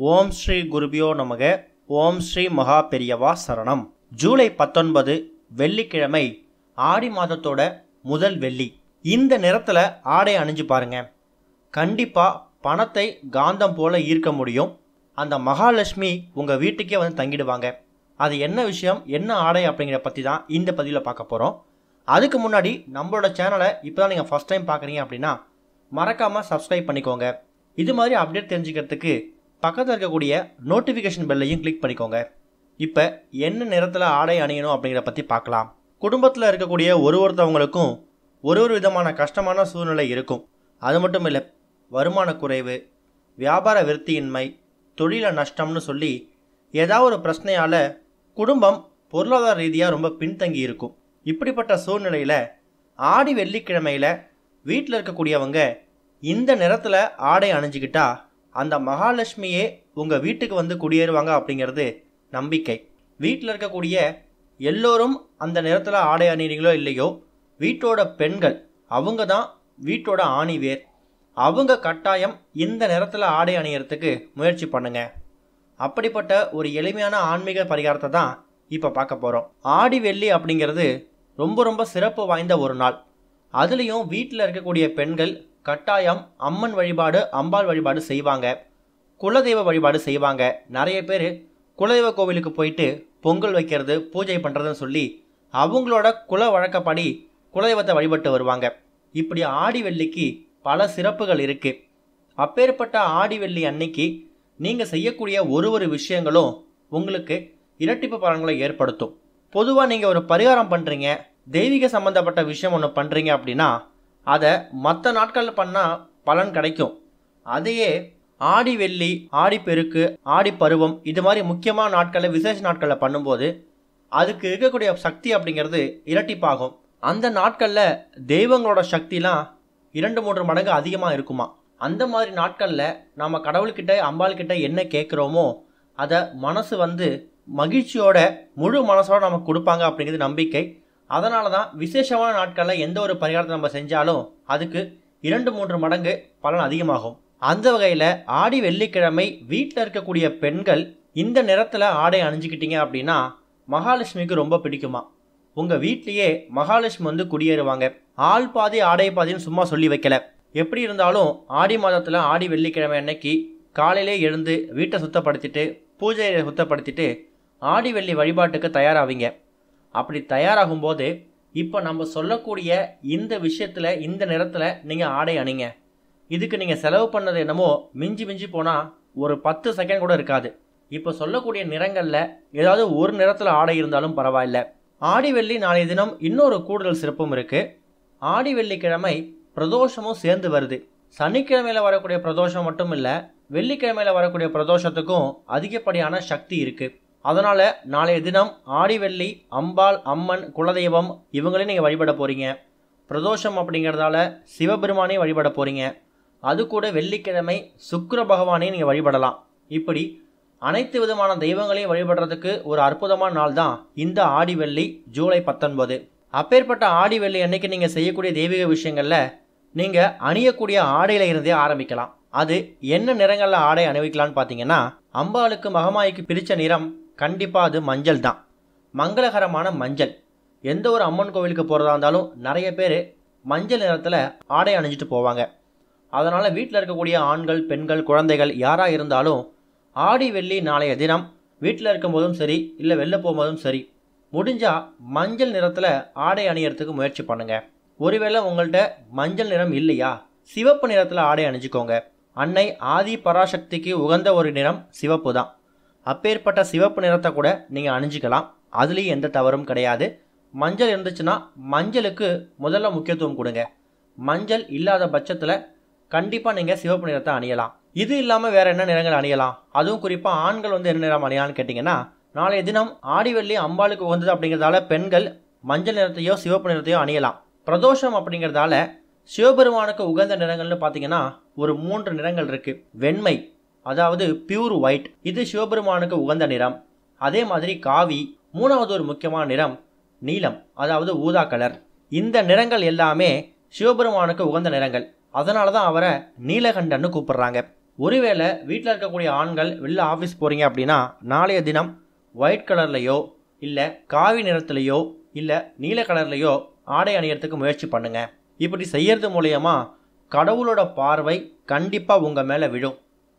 ஓம் ஸ்ரீ குருபியோ நமக. ஓம் ஸ்ரீ மகா பெரியவா சரணம். ஜூலை 19 வெள்ளிக்கிழமை, ஆடி மாதத்தோட முதல் வெள்ளி. இந்த நிறத்தில் ஆடை அணிஞ்சு பாருங்க. கண்டிப்பாக பணத்தை காந்தம் போல ஈர்க்க முடியும். அந்த மகாலட்சுமி உங்கள் வீட்டுக்கே வந்து தங்கிடுவாங்க. அது என்ன விஷயம், என்ன ஆடை அப்படிங்கிற பற்றி தான் இந்த பதிவில் பார்க்க போகிறோம். அதுக்கு முன்னாடி நம்மளோட சேனலை இப்போ தான் நீங்கள் ஃபஸ்ட் டைம் பார்க்குறீங்க அப்படின்னா மறக்காமல் சப்ஸ்கிரைப் பண்ணிக்கோங்க. இது மாதிரி அப்டேட் தெரிஞ்சுக்கிறதுக்கு பக்கத்தில் இருக்கக்கூடிய நோட்டிஃபிகேஷன் பெல்லையும் கிளிக் பண்ணிக்கோங்க. இப்போ என்ன நிறத்தில் ஆடை அணியணும் அப்படிங்கிற பற்றி பார்க்கலாம். குடும்பத்தில் இருக்கக்கூடிய ஒருத்தவங்களுக்கும் ஒரு விதமான கஷ்டமான சூழ்நிலை இருக்கும். அது மட்டும் இல்லை, வருமான குறைவு, வியாபார விருத்தியின்மை, தொழில நஷ்டம்னு சொல்லி ஏதாவது ஒரு பிரச்சனையால் குடும்பம் பொருளாதார ரீதியாக ரொம்ப பின்தங்கி இருக்கும். இப்படிப்பட்ட சூழ்நிலையில் ஆடி வெள்ளிக்கிழமையில் வீட்டில் இருக்கக்கூடியவங்க இந்த நிறத்தில் ஆடை அணிஞ்சிக்கிட்டா அந்த மகாலட்சுமியே உங்கள் வீட்டுக்கு வந்து குடியேறுவாங்க அப்படிங்கிறது நம்பிக்கை. வீட்டில் இருக்கக்கூடிய எல்லோரும் அந்த நிறத்தில் ஆடை அணிகிறீங்களோ இல்லையோ, வீட்டோட பெண்கள் அவங்க தான் வீட்டோட ஆணிவேர். அவங்க கட்டாயம் இந்த நிறத்தில் ஆடை அணியறதுக்கு முயற்சி பண்ணுங்க. அப்படிப்பட்ட ஒரு எளிமையான ஆன்மீக பரிகாரத்தை தான் இப்போ பார்க்க போகிறோம். ஆடி வெள்ளி அப்படிங்கிறது ரொம்ப சிறப்பு வாய்ந்த ஒரு நாள். அதுலேயும் வீட்டில் இருக்கக்கூடிய பெண்கள் கட்டாயம் அம்மன் வழிபாடு, அம்பாள் வழிபாடு செய்வாங்க, குலதெய்வ வழிபாடு செய்வாங்க. நிறைய பேர் குலதெய்வ கோவிலுக்கு போயிட்டு பொங்கல் வைக்கிறது, பூஜை பண்ணுறதுன்னு சொல்லி அவங்களோட குல வழக்கப்படி குலதெய்வத்தை வழிபட்டு வருவாங்க. இப்படி ஆடி வெள்ளிக்கு பல சிறப்புகள் இருக்குது. அப்பேற்பட்ட ஆடி வெள்ளி அன்னைக்கு நீங்கள் செய்யக்கூடிய ஒரு விஷயங்களும் உங்களுக்கு இரட்டிப்பு பலன்களை ஏற்படுத்தும். பொதுவாக நீங்கள் ஒரு பரிகாரம் பண்ணுறீங்க, தெய்வீக சம்மந்தப்பட்ட விஷயம் ஒன்று பண்ணுறீங்க அப்படின்னா அதை மற்ற நாட்களில் பண்ணால் பலன் கிடைக்கும். அதையே ஆடி வெள்ளி, ஆடி பெருக்கு, ஆடி பருவம் இது மாதிரி முக்கியமான நாட்களில், விசேஷ நாட்களில் பண்ணும்போது அதுக்கு இருக்கக்கூடிய சக்தி அப்படிங்கிறது இரட்டிப்பாகும். அந்த நாட்களில் தெய்வங்களோட சக்திலாம் 2-3 மடங்கு அதிகமாக இருக்குமா. அந்த மாதிரி நாட்களில் நாம் கடவுள்கிட்ட, அம்பாள்கிட்ட என்ன கேட்குறோமோ அதை மனசு வந்து மகிழ்ச்சியோட முழு மனசோட நமக்கு கொடுப்பாங்க அப்படிங்கிறது நம்பிக்கை. அதனால தான் விசேஷமான நாட்களில் எந்த ஒரு பரிகாரத்தை நம்ம செஞ்சாலும் அதுக்கு 2-3 மடங்கு பலன் அதிகமாகும். அந்த வகையில் ஆடி வெள்ளிக்கிழமை வீட்டில் இருக்கக்கூடிய பெண்கள் இந்த நிறத்தில் ஆடை அணிஞ்சிக்கிட்டீங்க அப்படின்னா மகாலட்சுமிக்கு ரொம்ப பிடிக்குமா. உங்கள் வீட்லேயே மகாலட்சுமி வந்து குடியேறுவாங்க. ஆள் பாதி ஆடை பாதின்னு சும்மா சொல்லி வைக்கல. எப்படி இருந்தாலும் ஆடி மாதத்தில் ஆடி வெள்ளிக்கிழமை அன்னைக்கு காலையிலே எழுந்து வீட்டை சுத்தப்படுத்திட்டு, பூஜையை சுத்தப்படுத்திட்டு ஆடி வெள்ளி வழிபாட்டுக்கு தயாராவீங்க. அப்படி தயாராகும் போது இப்போ நம்ம சொல்லக்கூடிய இந்த விஷயத்தில், இந்த நிறத்தில் நீங்கள் ஆடை அணிங்க. இதுக்கு நீங்கள் செலவு பண்ணது என்னமோ மிஞ்சி போனால் ஒரு 10 செகண்ட் கூட இருக்காது. இப்போ சொல்லக்கூடிய நிறங்களில் ஏதாவது ஒரு நிறத்தில் ஆடை இருந்தாலும் பரவாயில்ல. ஆடி வெள்ளி நாளைய தினம் இன்னொரு கூடுதல் சிறப்பும் இருக்குது. ஆடி வெள்ளிக்கிழமை பிரதோஷமும் சேர்ந்து வருது. சனிக்கிழமையில் வரக்கூடிய பிரதோஷம் மட்டும் இல்லை, வெள்ளிக்கிழமையில் வரக்கூடிய பிரதோஷத்துக்கும் அதிகப்படியான சக்தி இருக்குது. அதனால் நாளைய தினம் ஆடி வெள்ளி அம்பாள், அம்மன், குலதெய்வம் இவங்களையும் நீங்கள் வழிபட போகிறீங்க. பிரதோஷம் அப்படிங்கிறதால சிவபெருமானையும் வழிபட போகிறீங்க. அது கூட வெள்ளிக்கிழமை சுக்கிர பகவானையும் நீங்கள் வழிபடலாம். இப்படி அனைத்து விதமான தெய்வங்களையும் வழிபடுறதுக்கு ஒரு அற்புதமான நாள் தான் இந்த ஆடி வெள்ளி, ஜூலை 19. அப்பேற்பட்ட ஆடி வெள்ளி அன்னைக்கு நீங்கள் செய்யக்கூடிய தெய்வீக விஷயங்களில் நீங்கள் அணியக்கூடிய ஆடையில் இருந்தே ஆரம்பிக்கலாம். அது என்ன நிறங்களில் ஆடை அணிவிக்கலான்னு பார்த்தீங்கன்னா, அம்பாளுக்கு மகமாய்க்கு பிரித்த நிறம் கண்டிப்பாக அது மஞ்சள் தான். மங்களகரமான மஞ்சள். எந்த ஒரு அம்மன் கோவிலுக்கு போகிறதா இருந்தாலும் நிறைய பேர் மஞ்சள் நிறத்தில் ஆடை அணிஞ்சிட்டு போவாங்க. அதனால் வீட்டில் இருக்கக்கூடிய ஆண்கள், பெண்கள், குழந்தைகள் யாராக இருந்தாலும் ஆடி வெள்ளி நாளைய தினம் வீட்டில் இருக்கும்போதும் சரி, இல்லை வெளில போகும்போதும் சரி, முடிஞ்சால் மஞ்சள் நிறத்தில் ஆடை அணியறதுக்கு முயற்சி பண்ணுங்கள். ஒருவேளை உங்கள்கிட்ட மஞ்சள் நிறம் இல்லையா, சிவப்பு நிறத்தில் ஆடை அணிஞ்சிக்கோங்க. அன்னை ஆதி பராசக்திக்கு உகந்த ஒரு நிறம் சிவப்பு தான். அப்பேற்பட்ட சிவப்பு நிறத்தை கூட நீங்கள் அணிஞ்சிக்கலாம். அதுலேயும் எந்த தவறும் கிடையாது. மஞ்சள் இருந்துச்சுன்னா மஞ்சளுக்கு முதல்ல முக்கியத்துவம் கொடுங்க. மஞ்சள் இல்லாத பட்சத்தில் கண்டிப்பாக நீங்கள் சிவப்பு நிறத்தை அணியலாம். இது இல்லாமல் வேறு என்ன நிறங்கள் அணியலாம், அதுவும் குறிப்பாக ஆண்கள் வந்து என்ன நிறம் அணியலான்னு கேட்டிங்கன்னா, நாளைய தினம் ஆடி வெள்ளி அம்பாளுக்கு உகந்தது அப்படிங்கிறதால பெண்கள் மஞ்சள் நிறத்தையோ சிவப்பு நிறத்தையோ அணியலாம். பிரதோஷம் அப்படிங்கிறதால சிவபெருமானுக்கு உகந்த நிறங்கள்னு பார்த்தீங்கன்னா ஒரு 3 நிறங்கள் இருக்குது. வெண்மை, அதாவது பியூர் ஒயிட், இது சிவபெருமானுக்கு உகந்த நிறம். அதே மாதிரி காவி, மூணாவது ஒரு முக்கியமான நிறம் நீலம், அதாவது ஊதா கலர். இந்த நிறங்கள் எல்லாமே சிவபெருமானுக்கு உகந்த நிறங்கள். அதனால தான் அவரை நீலகண்டன்னு கூப்பிடுறாங்க. ஒருவேளை வீட்டில் இருக்கக்கூடிய ஆண்கள் வெளில ஆஃபீஸ் போகிறீங்க அப்படின்னா நாளைய தினம் ஒயிட் கலர்லையோ இல்லை காவி நிறத்துலையோ இல்லை நீல கலர்லையோ ஆடை அணியறதுக்கு முயற்சி பண்ணுங்க. இப்படி செய்யறது மூலயமா கடவுளோட பார்வை கண்டிப்பாக உங்கள் மேலே விழும்.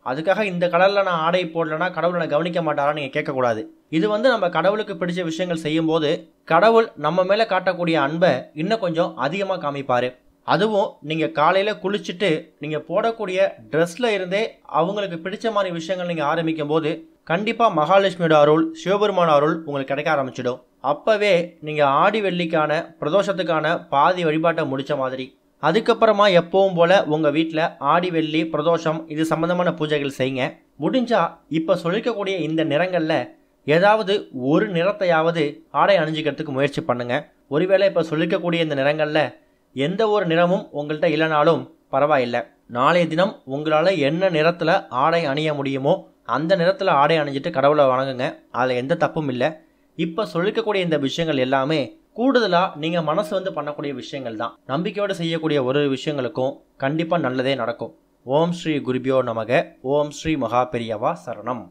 அதுக்காக இந்த கலரில் நான் ஆடை போடலைன்னா கடவுளை நான் கவனிக்க மாட்டாரான்னு நீங்கள் கேட்கக்கூடாது. இது நம்ம கடவுளுக்கு பிடிச்ச விஷயங்கள் செய்யும்போது கடவுள் நம்ம மேலே காட்டக்கூடிய அன்பை இன்னும் கொஞ்சம் அதிகமாக காமிப்பார். அதுவும் நீங்கள் காலையில் குளிச்சுட்டு நீங்கள் போடக்கூடிய ட்ரெஸ்ஸில் இருந்தே அவங்களுக்கு பிடிச்ச மாதிரி விஷயங்கள் நீங்கள் ஆரம்பிக்கும் போது கண்டிப்பாக மகாலட்சுமியோட அருள், சிவபெருமான அருள் உங்களுக்கு கிடைக்க ஆரம்பிச்சிடும். அப்போவே நீங்கள் ஆடி வெள்ளிக்கான பிரதோஷத்துக்கான பாதி வழிபாட்டை முடித்த மாதிரி. அதுக்கப்புறமா எப்பவும் போல் உங்கள் வீட்டில் ஆடி வெள்ளி பிரதோஷம் இது சம்மந்தமான பூஜைகள் செய்யுங்க. முடிஞ்சால் இப்போ சொல்லிக்கக்கூடிய இந்த நிறங்களில் ஏதாவது ஒரு நிறத்தையாவது ஆடை அணிஞ்சிக்கிறதுக்கு முயற்சி பண்ணுங்கள். ஒருவேளை இப்போ சொல்லிக்கக்கூடிய இந்த நிறங்களில் எந்த ஒரு நிறமும் உங்கள்கிட்ட இல்லைனாலும் பரவாயில்லை. நாளைய தினம் உங்களால் என்ன நிறத்தில் ஆடை அணிய முடியுமோ அந்த நிறத்தில் ஆடை அணிஞ்சிட்டு கடவுளை வணங்குங்க. அதில் எந்த தப்பும் இல்லை. இப்போ சொல்லிக்கக்கூடிய இந்த விஷயங்கள் எல்லாமே கூடுதலாக நீங்கள் மனசு பண்ணக்கூடிய விஷயங்கள் தான். நம்பிக்கையோடு செய்யக்கூடிய ஒரு விஷயங்களுக்கும் கண்டிப்பாக நல்லதே நடக்கும். ஓம் ஸ்ரீ குருபியோ நமக. ஓம் ஸ்ரீ மகா பெரியவா சரணம்.